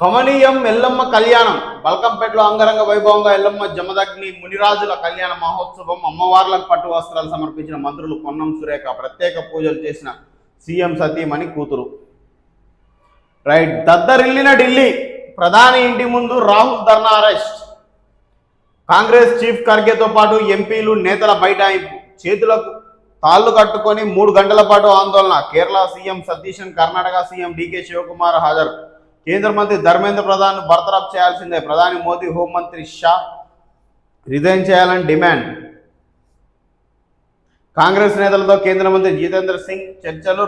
కమనీయం ఎల్లమ్మ కళ్యాణం బల్కంపేటలో అంగరంగ వైభవంగా ఎల్లమ్మ జమదగ్ని మునిరాజుల కళ్యాణ మహోత్సవం. అమ్మవార్లకు పట్టు వస్త్రాలు సమర్పించిన మంత్రులు పొన్నం సురేఖ, ప్రత్యేక పూజలు చేసిన సీఎం సతీమణి కూతురు. రైట్, దద్దరిల్లిన ఢిల్లీ, ప్రధాని ఇంటి ముందు రాహుల్ ధర్నా అరెస్ట్. కాంగ్రెస్ చీఫ్ ఖర్గేతో పాటు ఎంపీలు నేతల బైఠాయింపు, చేతులకు తాళ్లు కట్టుకొని 3 గంటల పాటు ఆందోళన. Kerala CM Satheesan, Karnataka CM DK Shivakumar హాజరు. కేంద్ర మంత్రి ధర్మేంద్ర ప్రధాన్ బర్తరఫ్ చేయాల్సిందే, ప్రధాని మోదీ హోంమంత్రి షా రిజైన్ చేయాలని డిమాండ్. కాంగ్రెస్ నేతలతో కేంద్ర మంత్రి జితేంద్ర సింగ్ చర్చలు.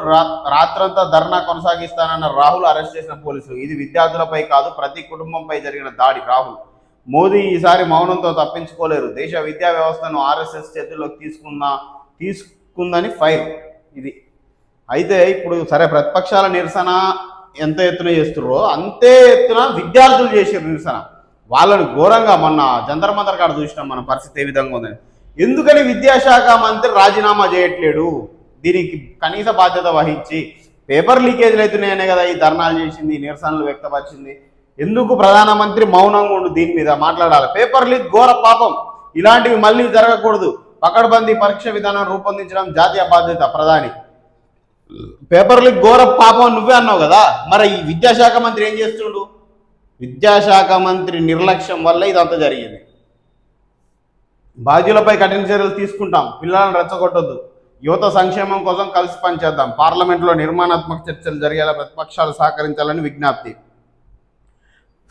రాత్రంతా ధర్నా కొనసాగిస్తానన్న రాహుల్ అరెస్ట్ చేసిన పోలీసులు. ఇది విద్యార్థులపై కాదు, ప్రతి కుటుంబంపై జరిగిన దాడి. రాహుల్, మోదీ ఈసారి మౌనంతో తప్పించుకోలేరు, దేశ విద్యా వ్యవస్థను ఆర్ఎస్ఎస్ చేతుల్లోకి తీసుకుందని ఫైర్. ఇది అయితే ఇప్పుడు సరే, ప్రతిపక్షాల నిరసన ఎంత ఎత్తున చేస్తున్నారో అంతే ఎత్తున విద్యార్థులు చేసారు నిరసన. వాళ్ళని ఘోరంగా మొన్న జంతర్ మంతర్ కాడ చూసినాం మన పరిస్థితి ఏ విధంగా ఉందని. ఎందుకని విద్యాశాఖ మంత్రి రాజీనామా చేయట్లేడు? దీనికి కనీస బాధ్యత వహించి పేపర్ లీకేజీలు అవుతున్నాయనే కదా ఈ ధర్నాలు చేసింది, నిరసనలు వ్యక్తపరిచింది. ఎందుకు ప్రధానమంత్రి మౌనంగా ఉండు? దీని మీద మాట్లాడాలి. పేపర్ లీక్ ఘోర పాపం, ఇలాంటివి మళ్ళీ జరగకూడదు. పకడ్బందీ పరీక్ష విధానం రూపొందించడం జాతీయ బాధ్యత. ప్రధాని, పేపర్ లీక్ ఘోర పాపం నువ్వే అన్నావు కదా, మరి ఈ విద్యాశాఖ మంత్రి ఏం చేస్తుండు? విద్యాశాఖ మంత్రి నిర్లక్ష్యం వల్ల ఇదంతా జరిగింది. బాధ్యులపై కఠిన చర్యలు తీసుకుంటాం, పిల్లలను రెచ్చగొట్టొద్దు, యువత సంక్షేమం కోసం కలిసి పనిచేద్దాం, పార్లమెంట్లో నిర్మాణాత్మక చర్చలు జరిగేలా ప్రతిపక్షాలు సహకరించాలని విజ్ఞప్తి.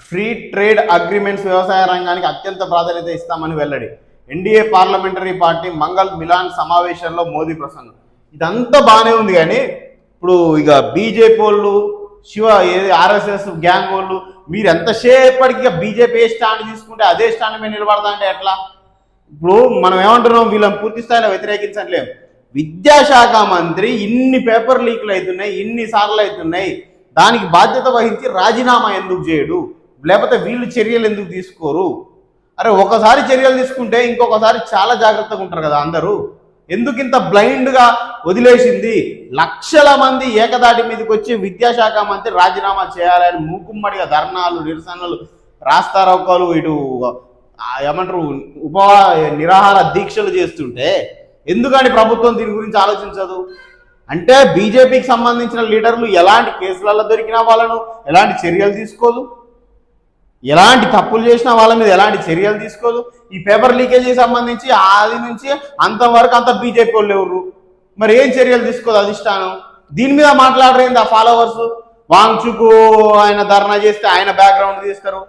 ఫ్రీ ట్రేడ్ అగ్రిమెంట్స్ వ్యవసాయ రంగానికి అత్యంత ప్రాధాన్యత ఇస్తామని వెల్లడి. NDA parliamentary party Mangal Milan సమావేశంలో మోదీ ప్రసంగం. ఇదంతా బాగానే ఉంది, కానీ ఇప్పుడు ఇక బీజేపీ వాళ్ళు, ఆర్ఎస్ఎస్ గ్యాంగ్ వాళ్ళు, మీరు ఎంతసేపటికి బీజేపీ ఏ స్టాండ్ తీసుకుంటే అదే స్టాండ్ మీద నిలబడతా అంటే ఎట్లా? ఇప్పుడు మనం ఏమంటున్నాం, వీళ్ళని పూర్తి స్థాయిలో వ్యతిరేకించట్లేం. విద్యాశాఖ మంత్రి ఇన్ని పేపర్ లీకులు అవుతున్నాయి, ఇన్ని సార్లు అవుతున్నాయి, దానికి బాధ్యత వహించి రాజీనామా ఎందుకు చేయడు? లేకపోతే వీళ్ళు చర్యలు ఎందుకు తీసుకోరు? అరే, ఒకసారి చర్యలు తీసుకుంటే ఇంకొకసారి చాలా జాగ్రత్తగా ఉంటారు కదా అందరూ. ఎందుకు ఇంత బ్లైండ్గా వదిలేసింది? లక్షల మంది ఏకదాటి మీదకి వచ్చి విద్యాశాఖ మంత్రి రాజీనామా చేయాలని మూకుమ్మడిగా ధర్నాలు, నిరసనలు, రాస్తారోకోలు, ఇటు ఏమంటారు నిరాహార దీక్షలు చేస్తుంటే ఎందుకని ప్రభుత్వం దీని గురించి ఆలోచించదు? అంటే బీజేపీకి సంబంధించిన లీడర్లు ఎలాంటి కేసులలో దొరికినా వాళ్ళను ఎలాంటి చర్యలు తీసుకోదు, ఎలాంటి తప్పులు చేసినా వాళ్ళ మీద ఎలాంటి చర్యలు తీసుకోదు. ఈ పేపర్ లీకేజీ సంబంధించి ఆది నుంచి అంతవరకు అంత బీజేపీ వాళ్ళు ఎవరు, మరి ఏం చర్యలు తీసుకోదు అధిష్టానం? దీని మీద మాట్లాడరేంది ఆ ఫాలోవర్స్? వాంగ్చుకు ఆయన ధర్నా చేస్తే ఆయన బ్యాక్గ్రౌండ్ తీస్తారు.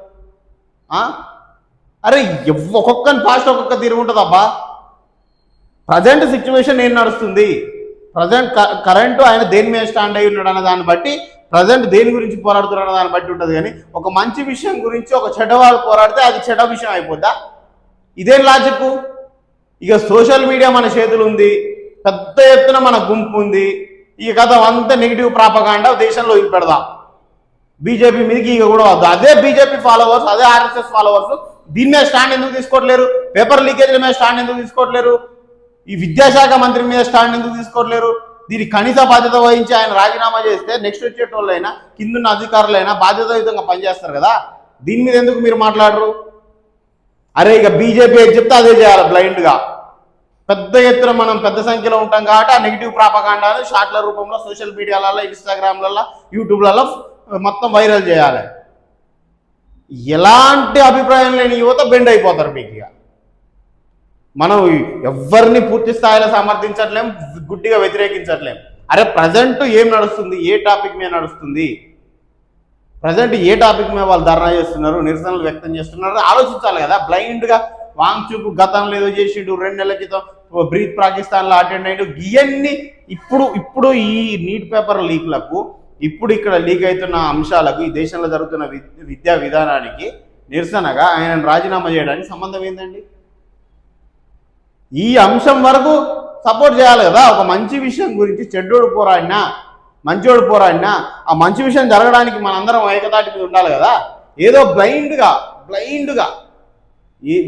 అరే, ఒక్కొక్కని పాస్ట్ ఒక్కొక్క తీరు ఉంటుంది అబ్బా. ప్రజెంట్ సిచ్యువేషన్ ఏం నడుస్తుంది, ప్రజెంట్ కరెంటు ఆయన దేని మీద స్టాండ్ అయి ఉన్నాడు అన్న దాన్ని బట్టి, ప్రజెంట్ దేని గురించి పోరాడుతున్నాడు దాన్ని బట్టి ఉంటుంది. కానీ ఒక మంచి విషయం గురించి ఒక చెడ్డవాళ్ళు పోరాడితే అది చెడ్డ విషయం అయిపోద్దా? ఇదేం లాజిక్? ఇక సోషల్ మీడియా మన చేతులు ఉంది, పెద్ద ఎత్తున మన గుంపు ఉంది. ఈ కథ అంతా నెగిటివ్ ప్రాపగాండా దేశంలో వదిలిపెడదాం. బీజేపీ మీదకి ఇక కూడా వద్దు. అదే బీజేపీ ఫాలోవర్స్, అదే ఆర్ఎస్ఎస్ ఫాలోవర్స్ దీని మీద స్టాండ్ ఎందుకు తీసుకోవట్లేరు? పేపర్ లీకేజీల మీద స్టాండ్ ఎందుకు తీసుకోవట్లేరు? ఈ విద్యాశాఖ మంత్రి మీద స్టాండ్ ఎందుకు తీసుకోవట్లేరు? దీనికి కనీస బాధ్యత వహించి ఆయన రాజీనామా చేస్తే నెక్స్ట్ వచ్చేటోళ్ళైనా, కిందున్న అధికారులైనా బాధ్యతాయుతంగా పనిచేస్తారు కదా. దీని మీద ఎందుకు మీరు మాట్లాడరు? అరే, ఇక బీజేపీ ఏది చెప్తే అదే చేయాలి బ్లైండ్గా. పెద్ద ఎత్తున మనం పెద్ద సంఖ్యలో ఉంటాం కాబట్టి ఆ నెగిటివ్ ప్రాపగాండాను షార్ట్ల రూపంలో సోషల్ మీడియాలలో, ఇన్స్టాగ్రామ్లలో, యూట్యూబ్లలో మొత్తం వైరల్ చేయాలి. ఎలాంటి అభిప్రాయం లేని యువత బెండ్ అయిపోతారు మీకు. ఇక మనం ఎవరిని పూర్తి స్థాయిలో సమర్థించట్లేం, గుడ్డిగా వ్యతిరేకించట్లేం. అరే, ప్రజెంట్ ఏం నడుస్తుంది, ఏ టాపిక్ మీద నడుస్తుంది, ప్రజెంట్ ఏ టాపిక్ మీద వాళ్ళు ధర్నా చేస్తున్నారు, నిరసనలు వ్యక్తం చేస్తున్నారు ఆలోచించాలి కదా. బ్లైండ్గా వాంగ్చుకు గతంలో ఏదో చేసిండు, 2 నెలల క్రితం బ్రీత్ పాకిస్తాన్లో అటెండ్ అయ్యిండు, ఇవన్నీ ఇప్పుడు ఈ నీట్ పేపర్ లీక్లకు, ఇప్పుడు ఇక్కడ లీక్ అవుతున్న అంశాలకు, ఈ దేశంలో జరుగుతున్న విద్యా విధానానికి నిరసనగా ఆయన రాజీనామా చేయడానికి సంబంధం ఏంటండి? ఈ అంశం వరకు సపోర్ట్ చేయాలి కదా. ఒక మంచి విషయం గురించి చెడ్డోడు పోరాడినా, మంచోడు పోరాడినా, ఆ మంచి విషయం జరగడానికి మనందరం ఏకతాటి మీద ఉండాలి కదా. ఏదో బ్లైండ్గా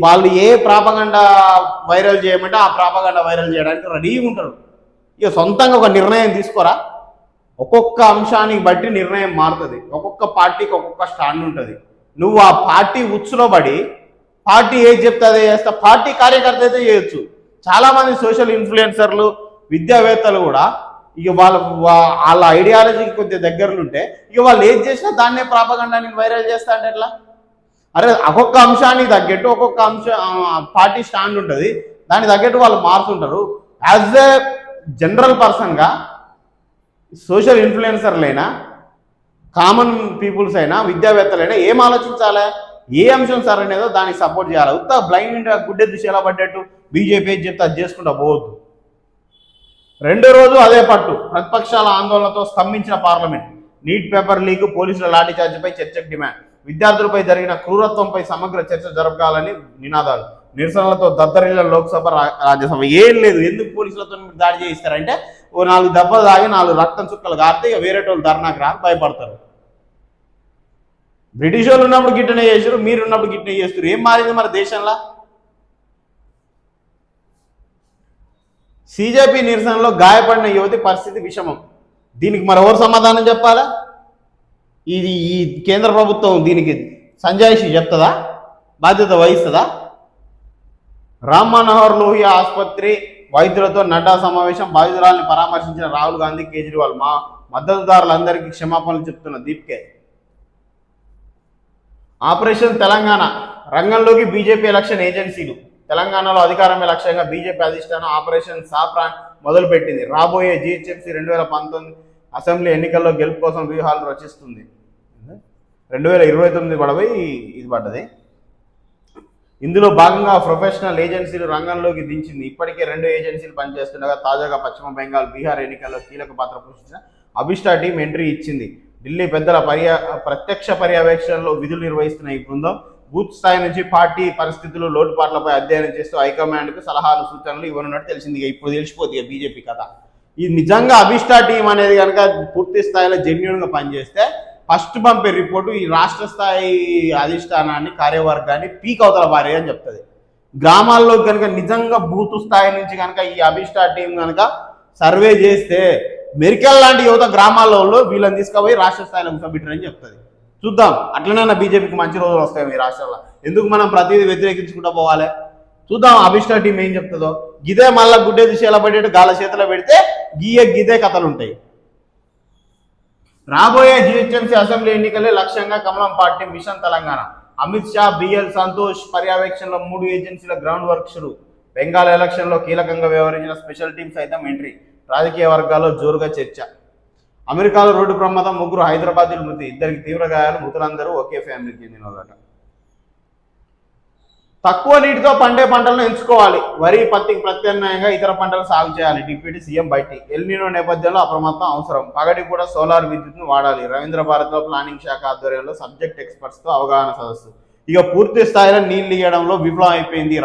వాళ్ళు ఏ ప్రాపగండా వైరల్ చేయమంటే ఆ ప్రాపగండా వైరల్ చేయడానికి రెడీగా ఉంటారు. ఇక సొంతంగా ఒక నిర్ణయం తీసుకోరా? ఒక్కొక్క అంశానికి బట్టి నిర్ణయం మారుతుంది. ఒక్కొక్క పార్టీకి ఒక్కొక్క స్టాండ్ ఉంటుంది. నువ్వు ఆ పార్టీ ఉచ్చులో పడి పార్టీ ఏది చెప్తే అదే చేస్తా, పార్టీ కార్యకర్త అయితే చేయొచ్చు. చాలామంది సోషల్ ఇన్ఫ్లుయెన్సర్లు, విద్యావేత్తలు కూడా ఇక వాళ్ళ ఐడియాలజీకి కొద్దిగా దగ్గరలు ఉంటే ఇక వాళ్ళు ఏది చేసినా దాన్నే ప్రాపగండాన్ని వైరల్ చేస్తా అంటే ఎట్లా? అరే ఒక్కొక్క అంశానికి తగ్గట్టు ఒక్కొక్క పార్టీ స్టాండ్ ఉంటుంది, దానికి తగ్గట్టు వాళ్ళు మారుతుంటారు. యాజ్ ఎ జనరల్ పర్సన్గా సోషల్ ఇన్ఫ్లుయెన్సర్లైనా, కామన్ పీపుల్స్ అయినా, విద్యావేత్తలైనా ఏం ఆలోచించాలి? ఏ అంశం సరే అనేదో దానికి సపోర్ట్ చేయాలి. ఉత్త బ్లైండ్ గుడ్డెద్దు ఎలా పడ్డట్టు బీజేపీ చెప్తే అది చేసుకుంటా పోవద్దు. రెండో రోజు అదే పట్టు, ప్రతిపక్షాల ఆందోళనతో స్తంభించిన పార్లమెంట్. నీట్ పేపర్ లీక్, పోలీసుల లాఠీచార్జిపై చర్చకు డిమాండ్. విద్యార్థులపై జరిగిన క్రూరత్వంపై సమగ్ర చర్చ జరపాలని నినాదాలు. నిరసనలతో దద్దరిల్ల లోక్సభ, రాజ్యసభ. ఏం లేదు, ఎందుకు పోలీసులతో మీరు దాడి చేయిస్తారంటే ఓ 4 దెబ్బలు తాగి 4 రక్తం చుక్కలు కారితే ఇక వేరే వాళ్ళు ధర్నాకు రాని భయపడతారు. బ్రిటిష్ వాళ్ళు ఉన్నప్పుడు గిట్టనే చేశారు, మీరు ఉన్నప్పుడు గిట్టనే చేస్తారు. ఏం మారింది మరి దేశంలో? సిజేపీ నిరసనలో గాయపడిన యువతి పరిస్థితి విషమం. దీనికి మరి ఎవరు సమాధానం చెప్పాలా? ఈ కేంద్ర ప్రభుత్వం దీనికి సంజాయిషి చెప్తుందా? బాధ్యత వహిస్తుందా? రామ్ మనోహర్ లోహియా ఆసుపత్రి వైద్యులతో నడ్డా సమావేశం. బాధితురాలను పరామర్శించిన రాహుల్ గాంధీ, కేజ్రీవాల్. మా మద్దతుదారులందరికీ క్షమాపణలు చెప్తున్న దీప్కే. ఆపరేషన్ తెలంగాణ రంగంలోకి బీజేపీ ఎలక్షన్ ఏజెన్సీలు. తెలంగాణలో అధికారమే లక్ష్యంగా బీజేపీ అధిష్టానం ఆపరేషన్ సాఫ్రాన్ మొదలుపెట్టింది. రాబోయే జీహెచ్ఎంసీ 2019 అసెంబ్లీ ఎన్నికల్లో గెలుపు కోసం వ్యూహాలు రచిస్తుంది. 2029 పడబోయి ఇది పడ్డది. ఇందులో భాగంగా ప్రొఫెషనల్ ఏజెన్సీలు రంగంలోకి దించింది. ఇప్పటికే 2 ఏజెన్సీలు పనిచేస్తుండగా తాజాగా పశ్చిమ బెంగాల్, బీహార్ ఎన్నికల్లో కీలక పాత్ర పోషించిన అభిష్టా టీం ఎంట్రీ ఇచ్చింది. ఢిల్లీ పెద్దల ప్రత్యక్ష పర్యవేక్షణలో విధులు నిర్వహిస్తున్న ఈ బృందం బూత్ స్థాయి నుంచి పార్టీ పరిస్థితులు, లోటుపాట్లపై అధ్యయనం చేస్తూ హైకమాండ్కు సలహాలు, సూచనలు ఇవ్వనున్నట్టు తెలిసింది. ఇప్పుడు తెలిసిపోతుంది బీజేపీ కథ. ఇది నిజంగా అభిష్టా టీం అనేది కనుక పూర్తి స్థాయిలో జెన్యూన్గా పనిచేస్తే ఫస్ట్ పంపే రిపోర్టు ఈ రాష్ట్ర స్థాయి అధిష్టానాన్ని, కార్యవర్గాన్ని పీక్ అవతల భారీ అని చెప్తుంది. గ్రామాల్లో కనుక నిజంగా బూత్ స్థాయి నుంచి కనుక ఈ అభిష్టా టీం కనుక సర్వే చేస్తే మెరికల్ లాంటి యువత గ్రామాల్లో వీళ్ళని తీసుకుపోయి రాష్ట్ర స్థాయిలో కూర్చోబెట్టారని చెప్తుంది. చూద్దాం, అట్లనైనా బీజేపీకి మంచి రోజులు వస్తాయి ఈ రాష్ట్రంలో. ఎందుకు మనం ప్రతిదీ వ్యతిరేకించుకుంటూ పోవాలి? చూద్దాం అభిష్టా టీం ఏం చెప్తుందో. గిదే మళ్ళీ గుడ్డే దిశలో పడేట్టు గాల చేతిలో పెడితే గిదే కథలు ఉంటాయి. రాబోయే జీహెచ్ఎంసీ అసెంబ్లీ ఎన్నికలే లక్ష్యంగా కమలం పార్టీ మిషన్ తెలంగాణ. అమిత్ షా, బిఎల్ సంతోష్ పర్యవేక్షణలో 3 ఏజెన్సీల గ్రౌండ్ వర్క్ షురు. బెంగాల్ ఎలక్షన్లో కీలకంగా వ్యవహరించిన స్పెషల్ టీం సైతం ఎంట్రీ. రాజకీయ వర్గాల్లో జోరుగా చర్చ. అమెరికాలో రోడ్డు ప్రమాదం, 3 హైదరాబాదీలు మృతి, 2కి తీవ్ర గాయాలు. మృతులందరూ ఒకే ఫ్యామిలీకి చెందిన వాళ్ళట. తక్కువ నీటితో పండే పంటలను ఎంచుకోవాలి. వరి, పత్తికి ప్రత్యామ్నాయంగా ఇతర పంటలు సాగు చేయాలి. డిప్యూటీ సీఎం బయటి. ఎల్నినో నేపథ్యంలో అప్రమత్తం అవసరం. పగటి కూడా సోలార్ విద్యుత్ను వాడాలి. రవీంద్ర భారతిలో ప్లానింగ్ శాఖ ఆధ్వర్యంలో సబ్జెక్ట్ ఎక్స్పర్ట్స్తో అవగాహన సదస్సు. ఇక పూర్తి స్థాయిలో నీళ్లు ఇవ్వడంలో విఫలం అయిపోయింది ఈ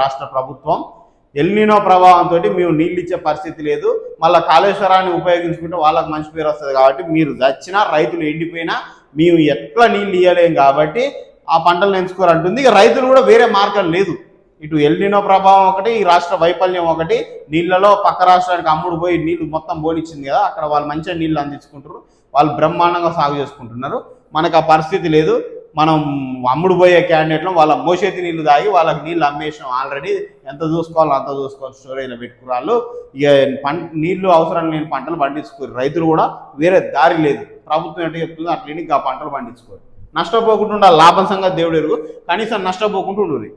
రాష్ట్ర ప్రభుత్వం. ఎల్నినో ప్రభావంతో మేము నీళ్ళు ఇచ్చే పరిస్థితి లేదు. మళ్ళీ కాళేశ్వరాన్ని ఉపయోగించుకుంటే వాళ్ళకి మంచి పేరు వస్తుంది. కాబట్టి మీరు చచ్చినా, రైతులు ఎండిపోయినా మేము ఎట్లా నీళ్ళు ఇవ్వలేం కాబట్టి ఆ పంటలను ఎంచుకోవాలంటుంది. ఇక రైతులు కూడా వేరే మార్గం లేదు. ఇటు ఎల్నినో ప్రభావం ఒకటి, ఈ రాష్ట్ర వైఫల్యం ఒకటి. నీళ్లలో పక్క రాష్ట్రానికి అమ్ముడు పోయి నీళ్లు మొత్తం పోనిచ్చింది కదా, అక్కడ వాళ్ళు మంచిగా నీళ్ళు అందించుకుంటారు, వాళ్ళు బ్రహ్మాండంగా సాగు చేసుకుంటున్నారు. మనకు ఆ పరిస్థితి లేదు. మనం అమ్ముడు పోయే క్యాండిడేట్లు వాళ్ళ మోసేతి నీళ్లు తాగి వాళ్ళకి నీళ్ళు అమ్మేసాం ఆల్రెడీ. ఎంత చూసుకోవాలో అంత చూసుకోవాలి, స్టోరేజ్లో పెట్టుకురాళ్ళు. ఇక నీళ్లు అవసరం లేని పంటలు పండించుకోరు. రైతులు కూడా వేరే దారి లేదు. ప్రభుత్వం ఎట్లా చెప్తుందో అట్లని ఆ పంటలు పండించుకోరు. నష్టపోకుండా లాభం సంగతి దేవుడు ఎరుగు, కనీసం నష్టపోకుండా ఉండరు.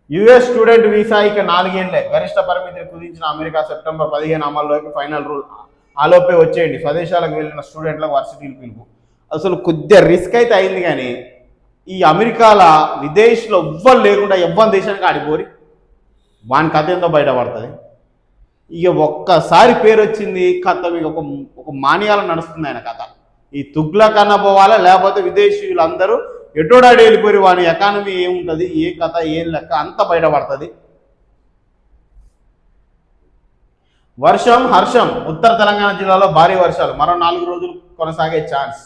యుఎస్ స్టూడెంట్ వీసా ఇక 4 ఏళ్లే. గరిష్ట పరిమితిని కుదించిన అమెరికా. సెప్టెంబర్ 15 అమల్లోకి ఫైనల్ రూల్. ఆలోపే వచ్చేయండి. స్వదేశాలకు వెళ్ళిన స్టూడెంట్లకు వర్సిటీలు పిలుపు. అసలు కొద్దిగా రిస్క్ అయితే అయింది, కానీ ఈ అమెరికాల విదేశీలో ఎవ్వరు లేకుండా ఎవ్వరి దేశానికి ఆడిపోరి వాని కథ ఏందో బయటపడుతుంది. ఇక ఒక్కసారి పేరు వచ్చింది కథ, మీకు ఒక మాన్యాల నడుస్తుంది ఆయన కథ. ఈ తుగ్ల కన్నా పోవాలా, లేకపోతే విదేశీయులందరూ ఎటోడాడి వెళ్ళిపోయి వాని ఎకానమీ ఏముంటుంది, ఏ కథ, ఏం లెక్క అంత బయటపడుతుంది. వర్షం హర్షం. ఉత్తర తెలంగాణ జిల్లాలో భారీ వర్షాలు. మరో 4 రోజులు కొనసాగే ఛాన్స్.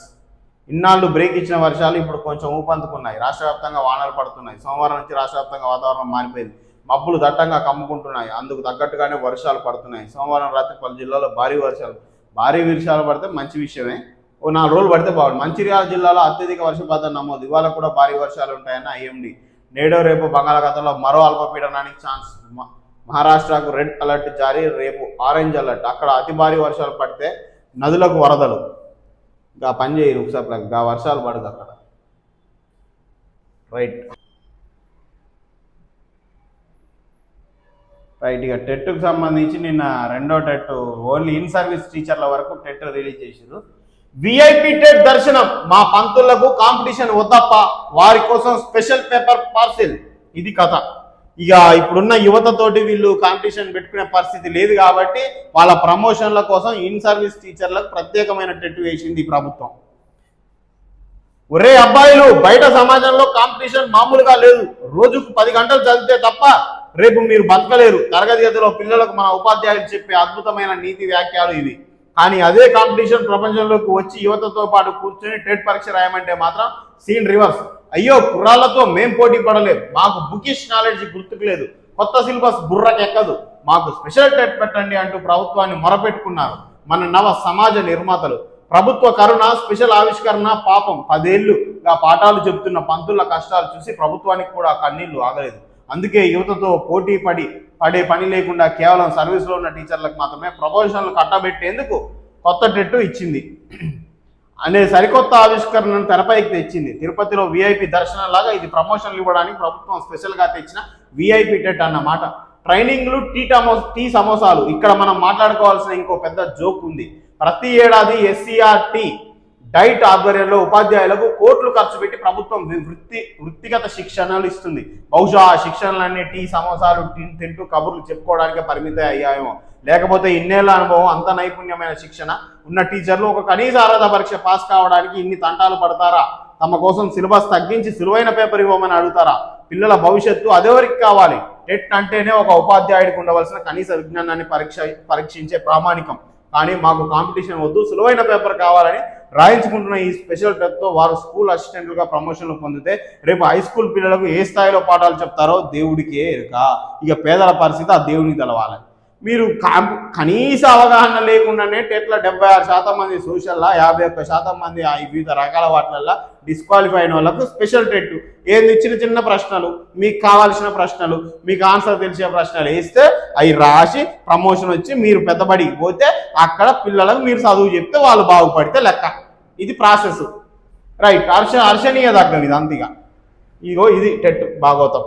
ఇన్నాళ్ళు బ్రేక్ ఇచ్చిన వర్షాలు ఇప్పుడు కొంచెం ఊపందుకున్నాయి. రాష్ట్ర వ్యాప్తంగా వానలు పడుతున్నాయి. సోమవారం నుంచి రాష్ట్ర వ్యాప్తంగా వాతావరణం మారిపోయింది. మబ్బులు దట్టంగా కమ్ముకుంటున్నాయి. అందుకు తగ్గట్టుగానే వర్షాలు పడుతున్నాయి. సోమవారం రాత్రి పలు జిల్లాల్లో భారీ వర్షాలు. భారీ వర్షాలు పడితే మంచి విషయమే, ఓ 4 రోజులు పడితే బాగుంది. మంచిర్యాల జిల్లాలో అత్యధిక వర్షపాతం నమోదు, ఇవాళ కూడా భారీ వర్షాలు ఉంటాయన్న ఐఎండీ. నేడో రేపు బంగాళాఖాతంలో మరో అల్పపీడనానికి ఛాన్స్, మహారాష్ట్రకు రెడ్ అలర్ట్ జారీ, రేపు ఆరెంజ్ అలర్ట్. అక్కడ అతి భారీ వర్షాలు పడితే నదులకు వరదలు. గా పని చేయరు ఒకసారి, గా వర్షాలు పడదు అక్కడ. రైట్. ఇక టెట్కు సంబంధించి నిన్న రెండో టెట్ ఓన్లీ ఇన్ సర్వీస్ టీచర్ల వరకు టెట్ రిలీజ్ చేసారు. విఐపి టెట్ దర్శనం, మా పంతులకు కాంపిటీషన్ వద్దప్ప, వారి కోసం స్పెషల్ పేపర్ పార్సిల్. ఇది కథ. ఇక ఇప్పుడున్న యువతతోటి వీళ్ళు కాంపిటీషన్ పెట్టుకునే పరిస్థితి లేదు కాబట్టి వాళ్ళ ప్రమోషన్ల కోసం ఇన్ సర్వీస్ టీచర్లకు ప్రత్యేకమైన టెట్ వేసింది ఈ ప్రభుత్వం. ఒరే అబ్బాయిలు, బయట సమాజంలో కాంపిటీషన్ మామూలుగా లేదు. రోజుకు 10 గంటలు చదివితే తప్ప రేపు మీరు బతకలేరు. తరగతి గదిలో పిల్లలకు మన ఉపాధ్యాయులు చెప్పే అద్భుతమైన నీతి వ్యాఖ్యలు ఇవి. కానీ అదే కాంపిటీషన్ ప్రపంచంలోకి వచ్చి యువతతో పాటు కూర్చొని టెట్ పరీక్ష రాయమంటే మాత్రం సీన్ రివర్స్. అయ్యో కుర్రాళ్లతో మేం పోటీ పడలేం, మాకు బుకిష్ నాలెడ్జ్ గుర్తుకు లేదు, కొత్త సిలబస్ బుర్రకెక్కదు, మాకు స్పెషల్ టెట్ పెట్టండి అంటూ ప్రభుత్వాన్ని మొరపెట్టుకున్నారు మన నవ సమాజ నిర్మాతలు. ప్రభుత్వ కరుణ, స్పెషల్ ఆవిష్కరణ పాపం. 10 ఏళ్లుగా పాఠాలు చెబుతున్న పంతుల కష్టాలు చూసి ప్రభుత్వానికి కూడా కన్నీళ్లు ఆగలేదు. అందుకే యువతతో పోటీ పడే పని లేకుండా కేవలం సర్వీస్లో ఉన్న టీచర్లకు మాత్రమే ప్రమోషన్లు కట్టబెట్టేందుకు కొత్త టెట్ ఇచ్చింది అనే సరికొత్త ఆవిష్కరణను తెరపైకి తెచ్చింది. తిరుపతిలో విఐపి దర్శనం లాగా ఇది ప్రమోషన్లు ఇవ్వడానికి ప్రభుత్వం స్పెషల్గా తెచ్చిన విఐపి టెట్ అన్నమాట. ట్రైనింగ్లు, టీ సమోసాలు. ఇక్కడ మనం మాట్లాడుకోవాల్సిన ఇంకో పెద్ద జోక్ ఉంది. ప్రతి ఏడాది ఎస్సీఆర్టీ డైట్ ఆధ్వర్యంలో ఉపాధ్యాయులకు కోట్లు ఖర్చు పెట్టి ప్రభుత్వం వృత్తిగత శిక్షణలు ఇస్తుంది. బహుశా ఆ శిక్షణలన్నీ టీ సమోసాలు తింటూ కబుర్లు చెప్పుకోవడానికే పరిమితం అయ్యాయేమో. లేకపోతే ఇన్నేళ్ల అనుభవం, అంత నైపుణ్యమైన శిక్షణ ఉన్న టీచర్లు ఒక కనీస అర్హత పరీక్ష పాస్ కావడానికి ఇన్ని తంటాలు పడతారా? తమ కోసం సిలబస్ తగ్గించి సులువైన పేపర్ ఇవ్వమని అడుగుతారా? పిల్లల భవిష్యత్తు అదెవరికి కావాలి? టెట్ అంటేనే ఒక ఉపాధ్యాయుడికి ఉండవలసిన కనీస విజ్ఞానాన్ని పరీక్షించే ప్రామాణికం. కానీ మాకు కాంపిటీషన్ వద్దు, సులువైన పేపర్ కావాలని రాయించుకుంటున్న ఈ స్పెషల్ టెట్తో వారు స్కూల్ అసిస్టెంట్లుగా ప్రమోషన్లు పొందితే రేపు హై స్కూల్ పిల్లలకు ఏ స్థాయిలో పాఠాలు చెప్తారో దేవుడికే ఎరుక. ఇక పేదల పరిస్థితి ఆ దేవుడికి తెలవాలి. మీరు కనీస అవగాహన లేకుండానే టెట్ల 76% మంది సోషల్లా, 51% మంది వివిధ రకాల వాటిలల్లో డిస్క్వాలిఫై అయిన వాళ్ళకు స్పెషల్ టెట్ ఏంది? చిన్న ప్రశ్నలు, మీకు కావాల్సిన ప్రశ్నలు, మీకు ఆన్సర్ తెలిసే ప్రశ్నలు వేస్తే అవి రాసి ప్రమోషన్ వచ్చి మీరు పెద్దబడికి పోతే అక్కడ పిల్లలకు మీరు చదువు చెప్తే వాళ్ళు బాగుపడితే లెక్క. ఇది ప్రాసెస్. రైట్. హర్షణీయ దగ్గర ఇది అంతగా. ఇది టెట్ భాగవతం.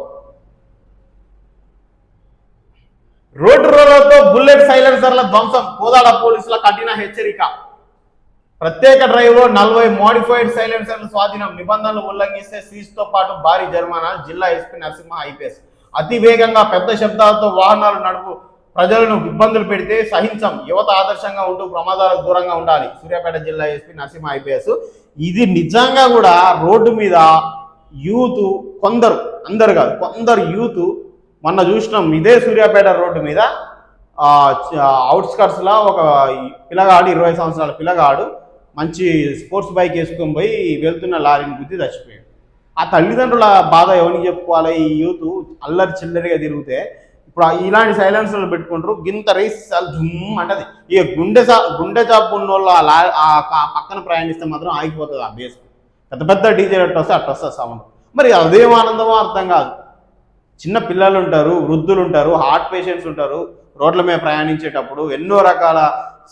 రోడ్డు రోలర్తో బుల్లెట్ సైలెన్సర్ల ధ్వంసం, కోదాడ పోలీసుల కఠిన హెచ్చరిక. ప్రత్యేక డ్రైవ్లో 40 మోడిఫైడ్ సైలెన్సర్లు స్వాధీనం, నిబంధనలు ఉల్లంఘిస్తే సీజ్తో పాటు భారీ జరిమానాలు. జిల్లా ఎస్పీ నరసింహ ఐపీఎస్. అతి వేగంగా పెద్ద శబ్దాలతో వాహనాలు నడుపు ప్రజలను ఇబ్బందులు పెడితే సహించం, యువత ఆదర్శంగా ఉంటూ ప్రమాదాలకు దూరంగా ఉండాలి. సూర్యాపేట జిల్లా ఎస్పీ నరసింహ ఐపీఎస్. ఇది నిజంగా కూడా రోడ్డు మీద యూత్ కొందరు, అందరు కాదు కొందరు యూత్, మొన్న చూసినాం ఇదే సూర్యాపేట రోడ్డు మీద అవుట్స్కట్స్లో ఒక పిల్లగాడు, 20 సంవత్సరాల పిల్లగాడు మంచి స్పోర్ట్స్ బైక్ వేసుకొని పోయి వెళ్తున్న లారీని గుద్ది చచ్చిపోయాడు. ఆ తల్లిదండ్రుల బాధ ఎవరికి చెప్పుకోవాలి? ఈ యూత్ అల్లరి చిల్లరిగా తిరిగితే ఇప్పుడు ఇలాంటి సైలెన్సర్లు పెట్టుకుంటారు, గింత రేస్ జుమ్ అంటది. ఇక గుండె జబ్బు ఉన్న వాళ్ళు పక్కన ప్రయాణిస్తే మాత్రం ఆగిపోతుంది ఆ బేస్. పెద్ద డీజే వస్తే అట్లా సౌండ్. మరి అదేం ఆనందమో అర్థం కాదు. చిన్న పిల్లలు ఉంటారు, వృద్ధులు ఉంటారు, హార్ట్ పేషెంట్స్ ఉంటారు, రోడ్ల మీద ప్రయాణించేటప్పుడు ఎన్నో రకాల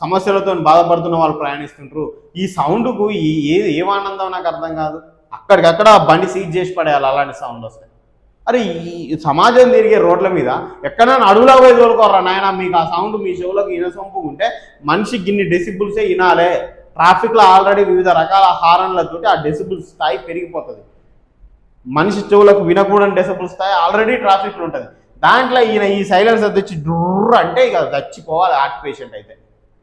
సమస్యలతో బాధపడుతున్న వాళ్ళు ప్రయాణిస్తుంటారు. ఈ సౌండ్కు ఏం ఆనందం నాకు అర్థం కాదు. అక్కడికక్కడ బండి సీజ్ చేసి పడేయాలి అలాంటి సౌండ్ వస్తాయి. అరే ఈ సమాజం తిరిగే రోడ్ల మీద ఎక్కడైనా అడుగులో పోయి తోలుకోరా నాయన, మీకు ఆ సౌండ్ మీ చెవులకు ఇనసొంపుకుంటే మనిషి గిన్ని డెసిబుల్సే వినాలే. ట్రాఫిక్లో ఆల్రెడీ వివిధ రకాల హారన్లతో ఆ డెసిబుల్ స్థాయి పెరిగిపోతుంది. మనిషి చెవులకు వినకూడని డెసిబుల్ స్థాయి ఆల్రెడీ ట్రాఫిక్లో ఉంటుంది. దాంట్లో ఈ సైలెన్సర్ తెచ్చి డ్రర్ అంటే ఇక చచ్చిపోవాలి హార్ట్ పేషెంట్ అయితే.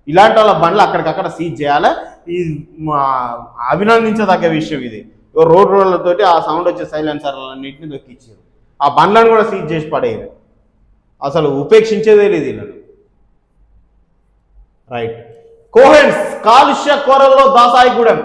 ఇలాంటి వాళ్ళ బండ్లు అక్కడికక్కడ సీజ్ చేయాలి. ఈ అభినందించదగ్గ విషయం ఇది. రోడ్లతోటి ఆ సౌండ్ వచ్చే సైలెన్సర్లన్నింటినీ దొక్కిచ్చారు. ఆ బండ్లను కూడా సీజ్ చేసి పడేయారు. అసలు ఉపేక్షించేదే లేదు వీళ్ళని. రైట్. కోహెన్స్ కాలుష్య కోరల్లో దాసాయిగూడెం.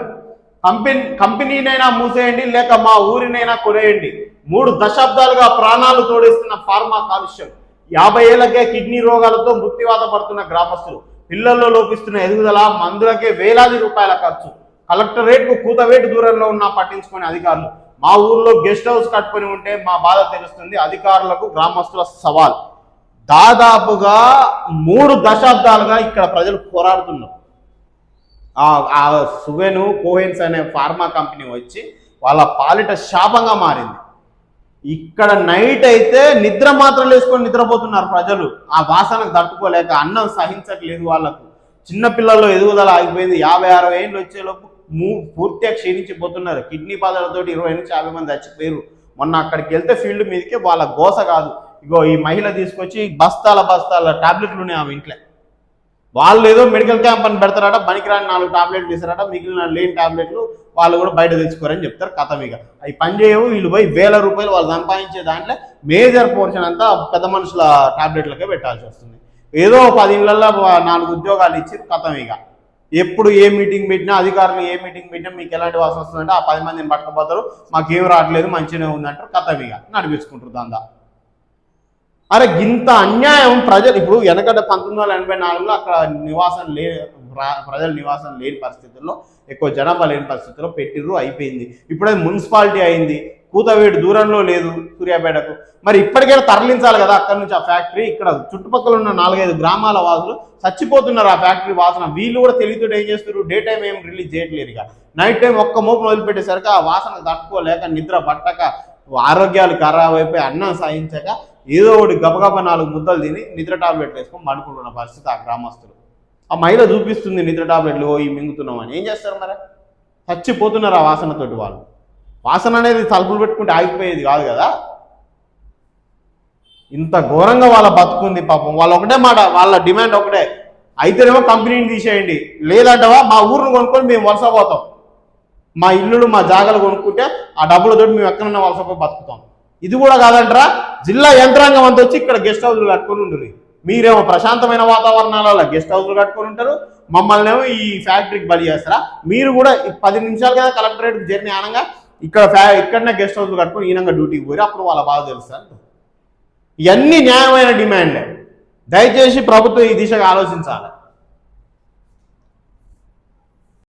కంపెనీనైనా మూసేయండి లేక మా ఊరినైనా కొనేయండి. 3 దశాబ్దాలుగా ప్రాణాలు తోడేస్తున్న ఫార్మా కాలుష్యం. 50 ఏళ్లకే కిడ్నీ రోగాలతో మృత్యువాత పడుతున్న గ్రామస్తులు. పిల్లల్లో లోపిస్తున్న ఎదుగుదల, మందులకే వేలాది రూపాయల ఖర్చు. కలెక్టరేట్కు కూతవేటు దూరంలో ఉన్నా పట్టించుకునే అధికారులు. మా ఊర్లో గెస్ట్ హౌస్ కట్టుకొని ఉంటే మా బాధ తెలుస్తుంది. అధికారులకు గ్రామస్తుల సవాల్. దాదాపుగా 3 దశాబ్దాలుగా ఇక్కడ ప్రజలు పోరాడుతున్నారు. ఆ సువెను కోహెన్స్ అనే ఫార్మా కంపెనీ వచ్చి వాళ్ళ పాలిట శాపంగా మారింది. ఇక్కడ నైట్ అయితే నిద్ర మాత్రలు వేసుకొని నిద్రపోతున్నారు ప్రజలు. ఆ వాసనకు తట్టుకోలేక, అన్నం సహించట్లేదు వాళ్ళకు. చిన్నపిల్లల్లో ఎదుగుదల ఆగిపోయింది. 50-60 ఏళ్ళు వచ్చేలోపు పూర్తిగా క్షీణించిపోతున్నారు. కిడ్నీ బాధలతో 20 నుంచి 50 మంది చచ్చిపోయారు. మొన్న అక్కడికి వెళ్తే ఫీల్డ్ మీదకే వాళ్ళ గోస కాదు. ఇగో ఈ మహిళ తీసుకొచ్చి బస్తాల టాబ్లెట్లు ఉన్నాయి ఆమె ఇంట్లో. వాళ్ళు ఏదో మెడికల్ క్యాంప్ అని పెడతారట, పనికిరాని 4 టాబ్లెట్లు తీసారట, మిగిలిన లేని టాబ్లెట్లు వాళ్ళు కూడా బయట తెచ్చుకోరని చెప్తారు. కథమిగా అవి పనిచేయవు. వీళ్ళు పోయి ₹1000 వాళ్ళు సంపాదించే దాంట్లో మేజర్ పోర్షన్ అంతా పెద్ద మనుషుల టాబ్లెట్లకే పెట్టాల్సి వస్తుంది. ఏదో 10 ఇళ్లలో 4 ఉద్యోగాలు ఇచ్చి కథమిగా ఎప్పుడు ఏ మీటింగ్ పెట్టినా, అధికారులు ఏ మీటింగ్ పెట్టినా మీకు ఎలాంటి వాసన వస్తుందంటే ఆ 10 మందిని పట్టుకుపోతారు, మాకేం రావట్లేదు, మంచిగానే ఉందంటారు, కథమిగా నడిపించుకుంటారు దందా. అరే గింత అన్యాయం ప్రజలు. ఇప్పుడు వెనకట 1984లో అక్కడ ప్రజల నివాసం లేని పరిస్థితుల్లో, ఎక్కువ జనాభా లేని పరిస్థితుల్లో పెట్టిర్రు, అయిపోయింది. ఇప్పుడే మున్సిపాలిటీ అయింది, కూతవేడు దూరంలో లేదు సూర్యాపేటకు. మరి ఇప్పటికైనా తరలించాలి కదా అక్కడి నుంచి ఆ ఫ్యాక్టరీ. ఇక్కడ చుట్టుపక్కల ఉన్న 4-5 గ్రామాల వాసులు చచ్చిపోతున్నారు ఆ ఫ్యాక్టరీ వాసన. వీళ్ళు కూడా తెలివితో ఏం చేస్తారు, డే టైం ఏం రిలీజ్ చేయట్లేదు. ఇక నైట్ టైం ఒక్క మోపు వదిలిపెట్టేసరికి ఆ వాసన తట్టుకోలేక, నిద్ర పట్టక, ఆరోగ్యాలు ఖరాబ్ అయిపోయి, అన్నం సాధించక ఏదో ఒకటి గబగబ 4 ముద్దలు తిని నిద్ర టాబ్లెట్లు వేసుకొని పండుకుంటున్న పరిస్థితి ఆ గ్రామస్తులు. ఆ మహిళ చూపిస్తుంది నిద్ర టాబ్లెట్లు ఈ మింగుతున్నామని. ఏం చేస్తారు మరి? చచ్చిపోతున్నారు ఆ వాసనతోటి వాళ్ళు. వాసన అనేది తలుపులు పెట్టుకుంటే ఆగిపోయేది కాదు కదా. ఇంత ఘోరంగా వాళ్ళ బతుకుంది పాపం. వాళ్ళు ఒకటే మాట, వాళ్ళ డిమాండ్ ఒకటే, అయితేనేమో కంపెనీని తీసేయండి, లేదంటవా మా ఊరిని కొనుక్కొని మేము వలసపోతాం, మా ఇల్లులు మా జాగాలు కొనుక్కుంటే ఆ డబ్బులతో మేము ఎక్కడన్నా వలసపోయి బతుకుతాం. ఇది కూడా కాదంటారా, జిల్లా యంత్రాంగం అంతా వచ్చి ఇక్కడ గెస్ట్ హౌస్లు కట్టుకొని ఉండరు. మీరేమో ప్రశాంతమైన వాతావరణాలలో గెస్ట్ హౌస్లు కట్టుకొని ఉంటారు, మమ్మల్ని ఏమో ఈ ఫ్యాక్టరీకి బలి చేస్తారా? మీరు కూడా 10 నిమిషాలు కదా కలెక్టరేట్ జర్నీ అనగా ఇక్కడనే గెస్ట్ హౌస్లు కట్టుకొని ఈనంగా డ్యూటీకి పోయి అప్పుడు వాళ్ళ బాధ తెలుస్తారు. ఇవన్నీ న్యాయమైన డిమాండ్లే. దయచేసి ప్రభుత్వం ఈ దిశగా ఆలోచించాలి.